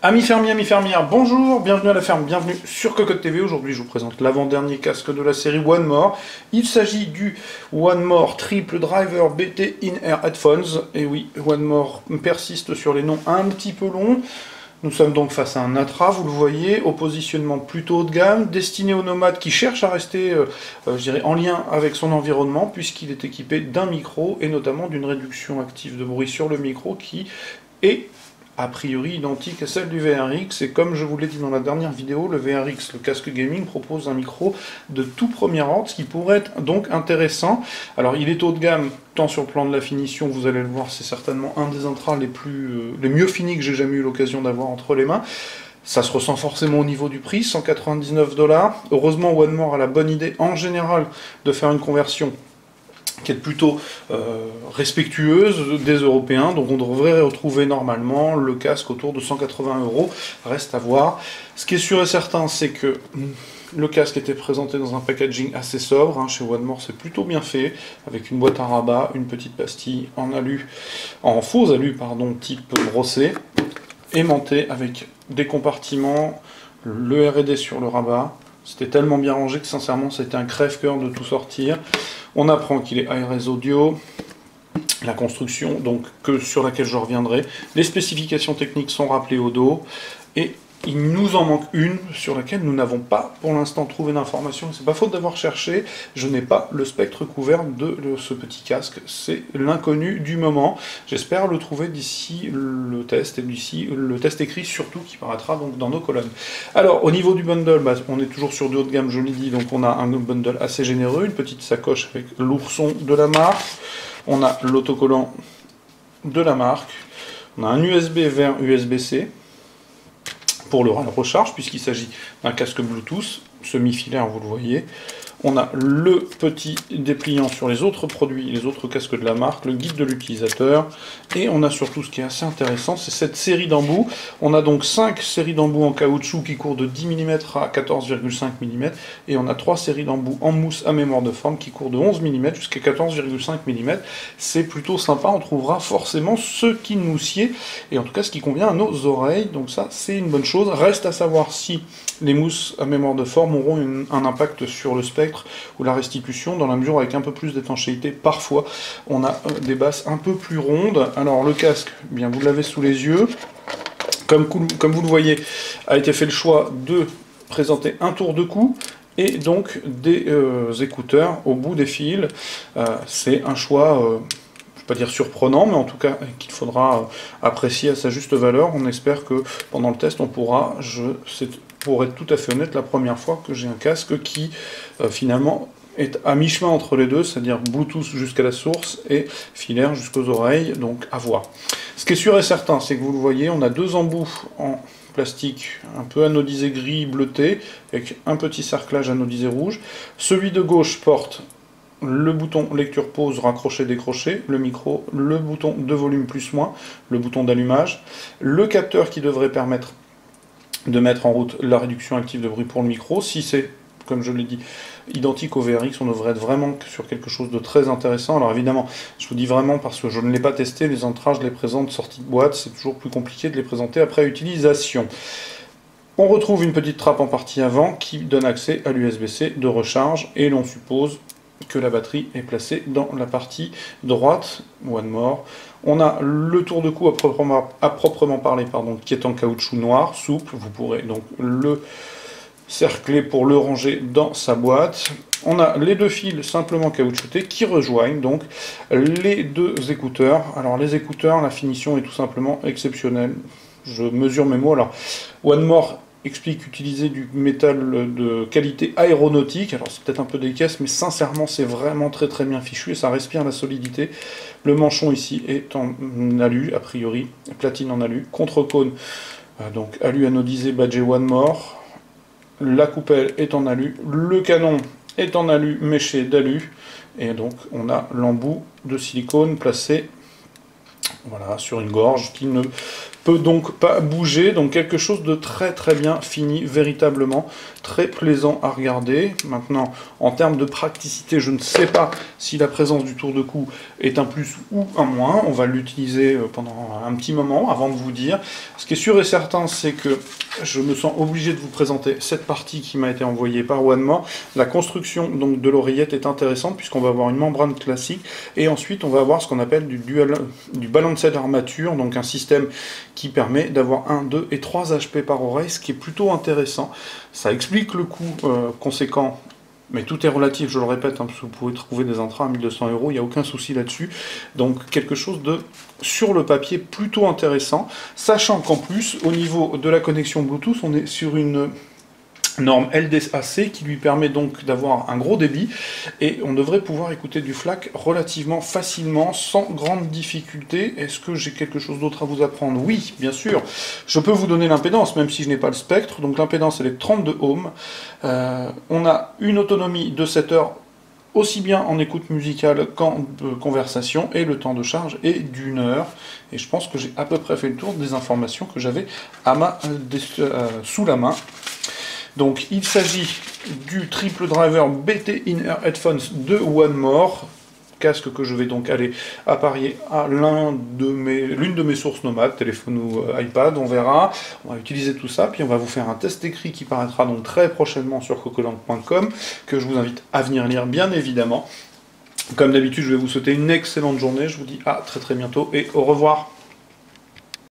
Amis fermiers, amis fermières, bonjour, bienvenue à la ferme, bienvenue sur Cocotte TV. Aujourd'hui, je vous présente l'avant-dernier casque de la série One More. Il s'agit du One More Triple Driver BT In-Ear Headphones. Et oui, One More persiste sur les noms un petit peu longs. Nous sommes donc face à un Atra, vous le voyez, au positionnement plutôt haut de gamme, destiné aux nomades qui cherchent à rester, je dirais, en lien avec son environnement, puisqu'il est équipé d'un micro et notamment d'une réduction active de bruit sur le micro qui est a priori identique à celle du VRX, et comme je vous l'ai dit dans la dernière vidéo, le VRX, le casque gaming, propose un micro de tout premier ordre, ce qui pourrait être donc intéressant. Alors il est haut de gamme, tant sur le plan de la finition, vous allez le voir, c'est certainement un des intras les mieux finis que j'ai jamais eu l'occasion d'avoir entre les mains. Ça se ressent forcément au niveau du prix, 199 $. Heureusement, One More a la bonne idée, en général, de faire une conversion qui est plutôt respectueuse des Européens, donc on devrait retrouver normalement le casque autour de 180 €, reste à voir. Ce qui est sûr et certain, c'est que le casque était présenté dans un packaging assez sobre, hein. Chez One More c'est plutôt bien fait, avec une boîte à rabat, une petite pastille en alu, en faux alu pardon, type brossé, aimanté avec des compartiments, le R&D sur le rabat. C'était tellement bien rangé que sincèrement c'était un crève-cœur de tout sortir. On apprend qu'il est Hi-Res audio, la construction donc sur laquelle je reviendrai. Les spécifications techniques sont rappelées au dos et il nous en manque une sur laquelle nous n'avons pas pour l'instant trouvé d'informations. C'est pas faute d'avoir cherché, je n'ai pas le spectre couvert de ce petit casque, c'est l'inconnu du moment. J'espère le trouver d'ici le test, et d'ici le test écrit surtout qui paraîtra donc dans nos colonnes. Alors au niveau du bundle, on est toujours sur du haut de gamme, je l'ai dit, donc on a un bundle assez généreux, une petite sacoche avec l'ourson de la marque, on a l'autocollant de la marque, on a un USB vers USB-C, pour le recharge, puisqu'il s'agit d'un casque Bluetooth, semi-filaire, vous le voyez. On a le petit dépliant sur les autres produits, les autres casques de la marque, le guide de l'utilisateur, et on a surtout ce qui est assez intéressant, c'est cette série d'embouts. On a donc 5 séries d'embouts en caoutchouc qui courent de 10 mm à 14,5 mm, et on a 3 séries d'embouts en mousse à mémoire de forme qui courent de 11 mm jusqu'à 14,5 mm. C'est plutôt sympa, on trouvera forcément ce qui nous sied, et en tout cas ce qui convient à nos oreilles, donc ça c'est une bonne chose. Reste à savoir si les mousses à mémoire de forme auront un impact sur le spectre ou la restitution, dans la mesure avec un peu plus d'étanchéité. Parfois, on a des basses un peu plus rondes. Alors le casque, bien vous l'avez sous les yeux. Comme vous le voyez, a été fait le choix de présenter un tour de cou et donc des écouteurs au bout des fils. C'est un choix je ne vais pas dire surprenant, mais en tout cas qu'il faudra apprécier à sa juste valeur. On espère que pendant le test, on pourra, pour être tout à fait honnête, la première fois que j'ai un casque qui finalement est à mi-chemin entre les deux, c'est-à-dire Bluetooth jusqu'à la source et filaire jusqu'aux oreilles, donc à voir. Ce qui est sûr et certain, c'est que vous le voyez, on a deux embouts en plastique un peu anodisé gris bleuté, avec un petit cerclage anodisé rouge. Celui de gauche porte le bouton lecture pause, raccrocher, décrocher, le micro, le bouton de volume plus moins, le bouton d'allumage, le capteur qui devrait permettre de mettre en route la réduction active de bruit pour le micro. Si c'est, comme je l'ai dit, identique au VRX, on devrait être vraiment sur quelque chose de très intéressant. Alors évidemment, je vous dis vraiment parce que je ne l'ai pas testé, les entrages, je les présente sortis de boîte, c'est toujours plus compliqué de les présenter après utilisation. On retrouve une petite trappe en partie avant qui donne accès à l'USB-C de recharge, et l'on suppose que la batterie est placée dans la partie droite. One More. On a le tour de cou à proprement parler, qui est en caoutchouc noir, souple. Vous pourrez donc le cercler pour le ranger dans sa boîte. On a les deux fils simplement caoutchoutés qui rejoignent donc les deux écouteurs. Alors les écouteurs, la finition est tout simplement exceptionnelle. Je mesure mes mots. Alors One More explique utiliser du métal de qualité aéronautique. Alors c'est peut-être un peu des caisses, mais sincèrement c'est vraiment très très bien fichu et ça respire la solidité. Le manchon ici est en alu, a priori, platine en alu. Contre-cône, donc alu anodisé badgé One More. La coupelle est en alu. Le canon est en alu méché d'alu. Et donc on a l'embout de silicone placé, voilà, sur une gorge qui ne peut donc pas bouger, donc quelque chose de très très bien fini, véritablement très plaisant à regarder. Maintenant, en termes de praticité, je ne sais pas si la présence du tour de cou est un plus ou un moins. On va l'utiliser pendant un petit moment avant de vous dire. Ce qui est sûr et certain, c'est que je me sens obligé de vous présenter cette partie qui m'a été envoyée par One More. La construction donc de l'oreillette est intéressante puisqu'on va avoir une membrane classique et ensuite on va avoir ce qu'on appelle du balanced armature, donc un système qui permet d'avoir 1, 2 et 3 HP par oreille, ce qui est plutôt intéressant. Ça explique le coût conséquent, mais tout est relatif, je le répète, hein, parce que vous pouvez trouver des intras à 1200 €, il n'y a aucun souci là-dessus. Donc quelque chose de, sur le papier, plutôt intéressant, sachant qu'en plus, au niveau de la connexion Bluetooth, on est sur une norme LDAC qui lui permet donc d'avoir un gros débit et on devrait pouvoir écouter du FLAC relativement facilement sans grande difficulté. Est-ce que j'ai quelque chose d'autre à vous apprendre? Oui, bien sûr. Je peux vous donner l'impédance même si je n'ai pas le spectre. Donc l'impédance elle est 32 ohms. On a une autonomie de 7 heures aussi bien en écoute musicale qu'en conversation, et le temps de charge est d'1 heure. Et je pense que j'ai à peu près fait le tour des informations que j'avais sous la main. Donc il s'agit du triple driver BT In-Ear Headphones de One More, casque que je vais donc aller apparier à l'une de mes sources nomades, téléphone ou iPad, on verra. On va utiliser tout ça, puis on va vous faire un test écrit qui paraîtra donc très prochainement sur cocoland.com, que je vous invite à venir lire bien évidemment. Comme d'habitude, je vais vous souhaiter une excellente journée, je vous dis à très très bientôt et au revoir.